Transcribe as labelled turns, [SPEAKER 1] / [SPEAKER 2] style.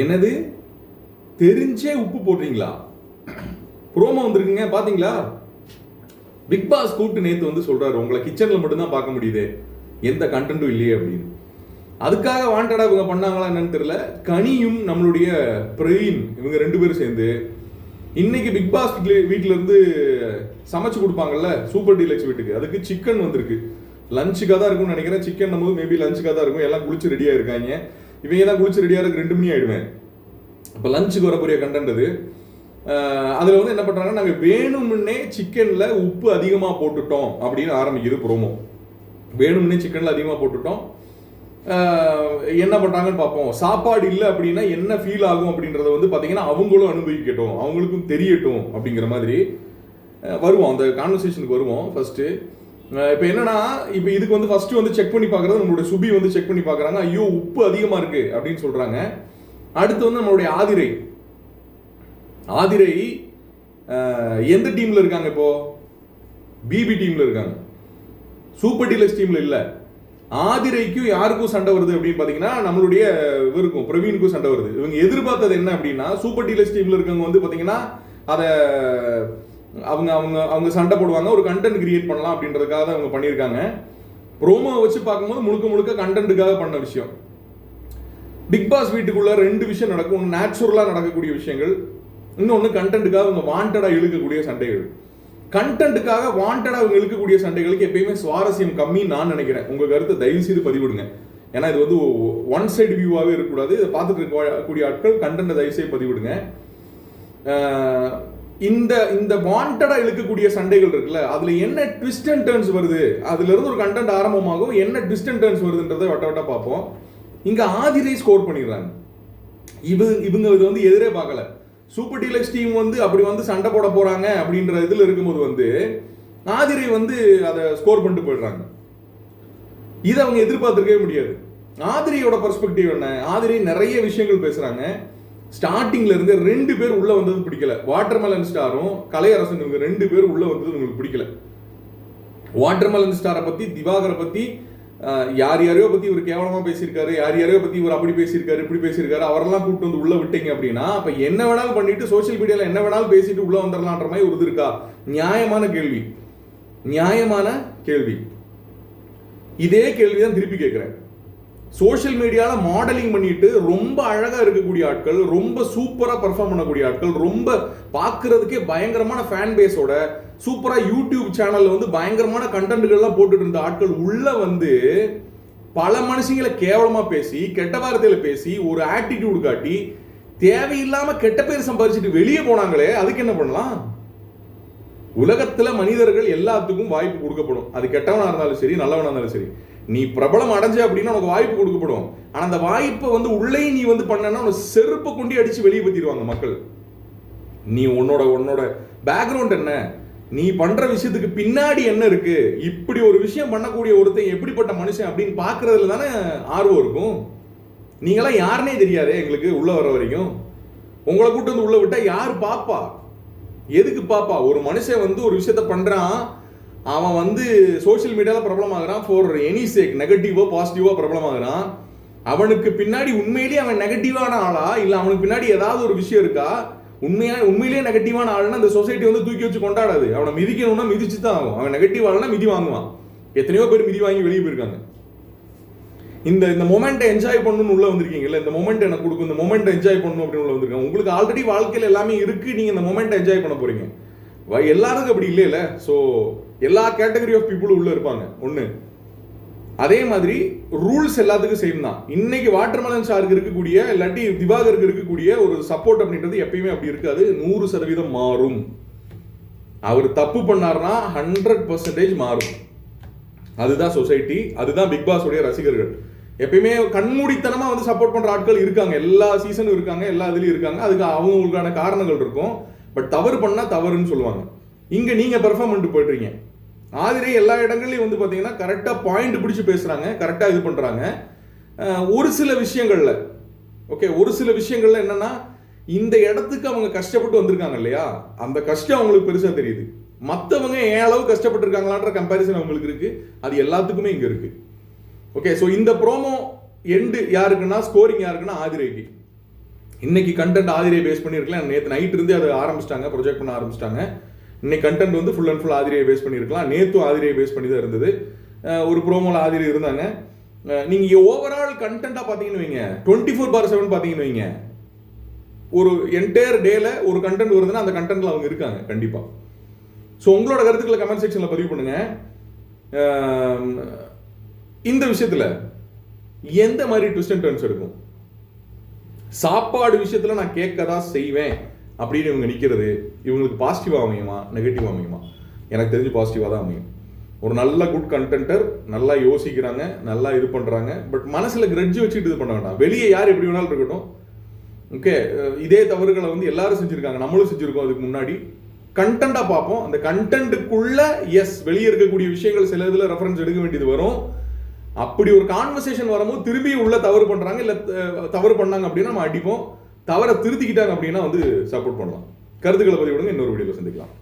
[SPEAKER 1] என்னது தெரிஞ்சே உப்பு போடுறீங்களா? ப்ரோமோ வந்திருக்குங்க பாத்தீங்களா? பிக் பாஸ் கூப்பிட்டு நேத்து வந்து சொல்றாரு, உங்களை கிச்சன்ல மட்டும்தான் பார்க்க முடியுது, எந்த கண்டென்ட்டும் இல்லையே அப்படின்னு. அதுக்காக வாண்டடா இவங்க பண்ணாங்களா என்னன்னு தெரியல. கனியும் நம்மளுடைய பிரவீன் இவங்க 2 பேரும் சேர்ந்து இன்னைக்கு பிக் பாஸ் வீட்டுல இருந்து சமைச்சு கொடுப்பாங்கல்ல சூப்பர் டீலக்ஸ் வீட்டுக்கு, அதுக்கு சிக்கன் வந்திருக்கு. லஞ்சுக்காக தான் இருக்கும்னு நினைக்கிறேன். சிக்கன் போது மேபி லஞ்சுக்காக தான் இருக்கும். எல்லாம் குளிச்சு ரெடியா இருக்காங்க. இவங்க தான் குளிச்சு ரெடியா இருக்கு 2 மணி ஆயிடுவேன். இப்போ லஞ்சுக்கு வரக்கூடிய கண்டென்ட் அது. அதில் வந்து என்ன பண்ணுறாங்கன்னா, நாங்கள் வேணும்னே சிக்கனில் உப்பு அதிகமாக போட்டுட்டோம் அப்படின்னு ஆரம்பிக்குது ப்ரோமோ. வேணும்னே சிக்கனில் அதிகமாக போட்டுட்டோம், என்ன பண்ணுறாங்கன்னு பார்ப்போம். சாப்பாடு இல்லை அப்படின்னா என்ன ஃபீல் ஆகும் அப்படின்றத வந்து பார்த்தீங்கன்னா அவங்களும் அனுபவிக்கட்டும், அவங்களுக்கும் தெரியட்டும் அப்படிங்கிற மாதிரி வருவோம். அந்த கான்வர்சேஷனுக்கு வருவோம். ஃபர்ஸ்ட்டு இப்போ என்னன்னா, இப்போ இதுக்கு வந்து ஃபர்ஸ்ட் வந்து செக் பண்ணி பார்க்குறது நம்மளுடைய சுபி வந்து செக் பண்ணி பார்க்குறாங்க. ஐயோ உப்பு அதிகமாக இருக்குது அப்படின்னு சொல்கிறாங்க. அடுத்து வந்து நம்மளுடைய ஆதிரை எந்த டீம்ல இருக்காங்க? இப்போ பிபி டீம்ல இருக்காங்க, சூப்பர் டீலக்ஸ் டீம்ல இல்ல. ஆதிரைக்கும் யாருக்கும் சண்டை வருது அப்படின்னு பாத்தீங்கன்னா, நம்மளுடைய இவருக்கும் பிரவீனுக்கும் சண்டை வருது. இவங்க எதிர்பார்த்தது என்ன அப்படின்னா, சூப்பர் டீலக்ஸ் டீம்ல இருக்கவங்க வந்து பாத்தீங்கன்னா அதை அவங்க அவங்க அவங்க சண்டை போடுவாங்க, ஒரு கண்டென்ட் கிரியேட் பண்ணலாம் அப்படின்றதுக்காக தான் அவங்க பண்ணியிருக்காங்க. ப்ரோமோ வச்சு பார்க்கும்போது முழுக்க முழுக்க கண்டென்ட்டுக்காக பண்ண விஷயம். பிக் பாஸ் வீட்டுக்குள்ள 2 விஷயம் நடக்கும். ஒன்று நேச்சுரலாக நடக்கக்கூடிய விஷயங்கள், இன்னொன்று கண்டென்ட்டுக்காக அவங்க வாண்டடாக இழுக்கக்கூடிய சண்டைகள். கண்டென்ட்டுக்காக வாண்டடாக அவங்க இழுக்கக்கூடிய சண்டைகளுக்கு எப்பயுமே சுவாரஸ்யம் கம்மின்னு நான் நினைக்கிறேன். உங்கள் கருத்தை தயவு செய்து பதிவிடுங்க. ஏன்னா இது வந்து ஒன் சைடு வியூவாகவே இருக்கக்கூடாது. இதை பார்த்துட்டு இருக்கக்கூடிய ஆட்கள் கண்டென்ட்டை தயவு செய்து பதிவிடுங்க. இந்த வாண்டடாக இழுக்கக்கூடிய சண்டைகள் இருக்குல்ல, அதில் என்ன ட்விஸ்ட் அண்ட் டர்ன்ஸ் வருது, அதுல இருந்து ஒரு கண்டென்ட் ஆரம்பமாகும், என்ன ட்விஸ்ட் அண்ட் டர்ன்ஸ் வருதுன்றதை வட்ட பார்ப்போம். இங்க ஆதிரை ஸ்கோர் பண்ணிடுறாங்க. இவங்க இது வந்து எதிரே பார்க்கல. சூப்பர் டீலக்ஸ் டீம் வந்து அப்படி வந்து சண்டை போட போறாங்க அப்படின்ற இதுல இருக்கும்போது வந்து ஆதிரை வந்து அதை ஸ்கோர் பண்ணிட்டு போயிடுறாங்க. இதை அவங்க எதிர்பார்த்திருக்கவே முடியாது. ஆதிரையோட பெர்ஸ்பெக்டிவ் என்ன? ஆதிரை நிறைய விஷயங்கள் பேசுறாங்க. ஸ்டார்டிங்ல இருந்து 2 பேர் உள்ள வந்தது பிடிக்கல. வாட்டர்மெலன் ஸ்டாரும் கலையரசன் இவங்க 2 பேர் உள்ள வந்தது உங்களுக்கு பிடிக்கல. வாட்டர்மெலன் ஸ்டாரை பத்தி, திவாகரை பத்தி, யாரையோ பத்தி இவர் கேவலமா பேசியிருக்காரு, யாரையோ பத்தி இவர் அப்படி பேசியிருக்காரு, இப்படி பேசியிருக்காரு, அவரெல்லாம் கூப்பிட்டு வந்து உள்ள விட்டீங்க அப்படின்னா அப்ப என்ன வேணாலும் பண்ணிட்டு சோசியல் மீடியால என்ன வேணாலும் பேசிட்டு உள்ள வந்துடலான்ற மாதிரி ஒரு இது இருக்கா? நியாயமான கேள்வி. இதே கேள்விதான் திருப்பி கேட்கிறேன். சோசியல் மீடியால மாடலிங் பண்ணிட்டு ரொம்ப அழகா இருக்கக்கூடிய ஆட்கள், ரொம்ப சூப்பரா பெர்ஃபார்ம் பண்ணக்கூடிய ஆட்கள், ரொம்ப பார்க்கறதுக்கே பயங்கரமான ஃபேன் பேஸோட சூப்பரா யூடியூப் சேனல்ல வந்து பயங்கரமான கண்டென்ட்கள்லாம் போட்டுட்டு இருந்த ஆட்கள் உள்ள வந்து பல மனுஷங்களை கேவலமா பேசி, கெட்ட வார்த்தையில பேசி, ஒரு ஆட்டிடியூட் காட்டி தேவையில்லாம கெட்ட பேர் சம்பாதிச்சுட்டு வெளியே போனாங்களே, அதுக்கு என்ன பண்ணலாம்? உலகத்துல மனிதர்கள் எல்லாத்துக்கும் வாய்ப்பு கொடுக்கப்படும். அது கெட்டவனா இருந்தாலும் சரி, நல்லவனா இருந்தாலும் சரி. நீ பிரபலம் அடைஞ்ச அப்படின்னா உனக்கு வாய்ப்பு கொடுக்கப்படும். ஆனா அந்த வாய்ப்பை வந்து உள்ளே நீ வந்து பண்ணனா செருப்பை கொண்டு அடிச்சு வெளியே பத்திடுவாங்க மக்கள். நீ உன்னோட பேக்ரவுண்ட் என்ன, நீ பண்ற விஷயத்துக்கு பின்னாடி என்ன இருக்கு, இப்படி ஒரு விஷயம் பண்ணக்கூடிய ஒருத்தன் எப்படிப்பட்ட மனுஷன் அப்படின்னு பாக்குறதுல தானே ஆர்வம் இருக்கும். நீங்களாம் யாருன்னே தெரியாதே எங்களுக்கு உள்ள வர வரைக்கும். உங்களை கூட்டு வந்து உள்ள விட்டா யாரு பாப்பா? எதுக்கு பாப்பா? ஒரு மனுஷன் வந்து ஒரு விஷயத்த பண்றான், அவன் வந்து சோசியல் மீடியால பிரபலம் ஆகுறான், ஃபார் எனி சேக், நெகட்டிவோ பாசிட்டிவோ பிரபலம் ஆகுறான். அவனுக்கு பின்னாடி உண்மையிலேயே அவன் நெகட்டிவான ஆளா, இல்ல அவனுக்கு பின்னாடி ஏதாவது ஒரு விஷயம் இருக்கா? உண்மையிலேயே நெகட்டிவான ஆளுன்னா அந்த சொசைட்டி வந்து தூக்கி வச்சு கொண்டாடாது. அவனை மிதிக்கணும்னா மிதிச்சு தான் ஆகும். அவன் நெகட்டிவ் ஆளுனா மிதி வாங்குவான். எத்தனையோ பேர் மிதி வாங்கி வெளியே போயிருக்காங்க. இந்த மொமெண்ட்டை என்ஜாய் பண்ணணும்னு உள்ள வந்திருக்கீங்கல்ல, இந்த மொமெண்ட் எனக்கு கொடுக்கும், இந்த மொமெண்ட் என்ஜாய் பண்ணணும் அப்படின்னு உள்ள வந்திருக்காங்க. உங்களுக்கு ஆல்ரெடி வாழ்க்கையில் எல்லாமே இருக்கு, நீங்க இந்த மொமெண்ட் என்ஜாய் பண்ண போறீங்க. எல்லாருக்கும் அப்படி இல்லையில. ஸோ எல்லா கேட்டகரி ஆஃப் பீப்புளும் உள்ள இருப்பாங்க. ஒன்று அதே மாதிரி ரூல்ஸ் எல்லாத்துக்கும் சேம் தான். இன்னைக்கு வாட்டர்மெலன் ஸ்டாருக்கு இருக்கக்கூடிய, இல்லாட்டி திவாகருக்கு இருக்கக்கூடிய ஒரு சப்போர்ட் அப்படின்றது எப்பயுமே அப்படி இருக்காது. 100% மாறும். அவர் தப்பு பண்ணார்னா 100% மாறும். அதுதான் சொசைட்டி, அதுதான் பிக் பாஸ் உடைய ரசிகர்கள். எப்பயுமே கண்மூடித்தனமா வந்து சப்போர்ட் பண்ற ஆட்கள் இருக்காங்க. எல்லா சீசனும் இருக்காங்க, எல்லா இதுலயும் இருக்காங்க. அதுக்கு அவங்களுக்கான காரணங்கள் இருக்கும். பட் தவறு பண்ணா தவறுன்னு சொல்லுவாங்க. இங்க நீங்க பெர்ஃபார்ம் பண்ணிட்டு போயிட்டுறீங்க. ஆதிரை எல்லா இடங்கள்லையும் வந்து பார்த்தீங்கன்னா கரெக்டாக பாயிண்ட் பிடிச்சி பேசுகிறாங்க, கரெக்டாக இது பண்ணுறாங்க. ஒரு சில விஷயங்கள்ல என்னன்னா, இந்த இடத்துக்கு அவங்க கஷ்டப்பட்டு வந்திருக்காங்க இல்லையா, அந்த கஷ்டம் அவங்களுக்கு பெருசாக தெரியுது. மற்றவங்க ஏன் அளவு கஷ்டப்பட்டு இருக்காங்களான்ற கம்பேரிசன் அவங்களுக்கு இருக்கு. அது எல்லாத்துக்குமே இங்கே இருக்கு. ஓகே, ஸோ இந்த ப்ரோமோ எண்டு யாருக்குன்னா, ஸ்கோரிங் யாருக்குன்னா ஆதிரைக்கு. இன்னைக்கு கண்டென்ட் ஆதிரியை பேஸ் பண்ணியிருக்கலாம், நேற்று நைட் இருந்தே அதை ஆரம்பிச்சிட்டாங்க, ப்ரொஜெக்ட் பண்ண ஆரம்பிச்சிட்டாங்க. இன்னைக்கு கண்டென்ட் வந்து ஃபுல் அண்ட் ஃபுல் ஆதிரியை பேஸ் பண்ணியிருக்கலாம், நேற்றும் ஆதிரியை பேஸ் பண்ணி தான் இருந்தது. ஒரு ப்ரோமோல ஆதிரி இருந்தாங்க. நீங்கள் ஓவரால் கண்டென்ட்டாக பார்த்தீங்கன்னு வைங்க, 24/7 பார்த்தீங்கன்னு வைங்க, ஒரு என்டையர் டேல ஒரு கண்டென்ட் வருதுன்னா அந்த கண்டென்ட்ல அவங்க இருக்காங்க கண்டிப்பாக. ஸோ உங்களோட கருத்துக்களை கமெண்ட் செக்ஷனில் பதிவு பண்ணுங்க. இந்த விஷயத்தில் எந்த மாதிரி ட்விஸ்ட் அண்ட் டர்ன்ஸ் இருக்கும்? சாப்பாடு விஷயத்தில் நான் கேட்க தான் செய்வேன் அப்படின்னு இவங்க நிற்கிறது இவங்களுக்கு பாசிட்டிவாக அமையுமா நெகட்டிவாக அமையுமா? எனக்கு தெரிஞ்சு பாசிட்டிவாக தான் அமையும். ஒரு நல்ல குட் கண்டென்ட்டர், நல்லா யோசிக்கிறாங்க, நல்லா இது பண்ணுறாங்க. பட் மனசில் கிரட்ஜ் வச்சுட்டு இது பண்ண வேண்டாம். வெளியே யார் எப்படி வேணாலும் இருக்கட்டும், ஓகே, இதே தவறுகளை வந்து எல்லாரும் செஞ்சுருக்காங்க, நம்மளும் செஞ்சுருக்கோம். அதுக்கு முன்னாடி கண்டென்ட்டாக பார்ப்போம். அந்த கண்டென்ட்டுக்குள்ள எஸ் வெளியே இருக்கக்கூடிய விஷயங்கள் சில இதில் ரெஃபரன்ஸ் எடுக்க வேண்டியது வரும். அப்படி ஒரு கான்வர்சேஷன் வரும்போது திரும்பி உள்ள தவறு பண்ணுறாங்க, இல்லை தவறு பண்ணாங்க அப்படின்னா நம்ம அடிப்போம். தவறை திருத்திக்கிட்டாங்க அப்படின்னா வந்து சப்போர்ட் பண்ணலாம். கருத்துக்களை பதிவிடுங்க. இன்னொரு வீடியோவில் சந்திக்கலாம்.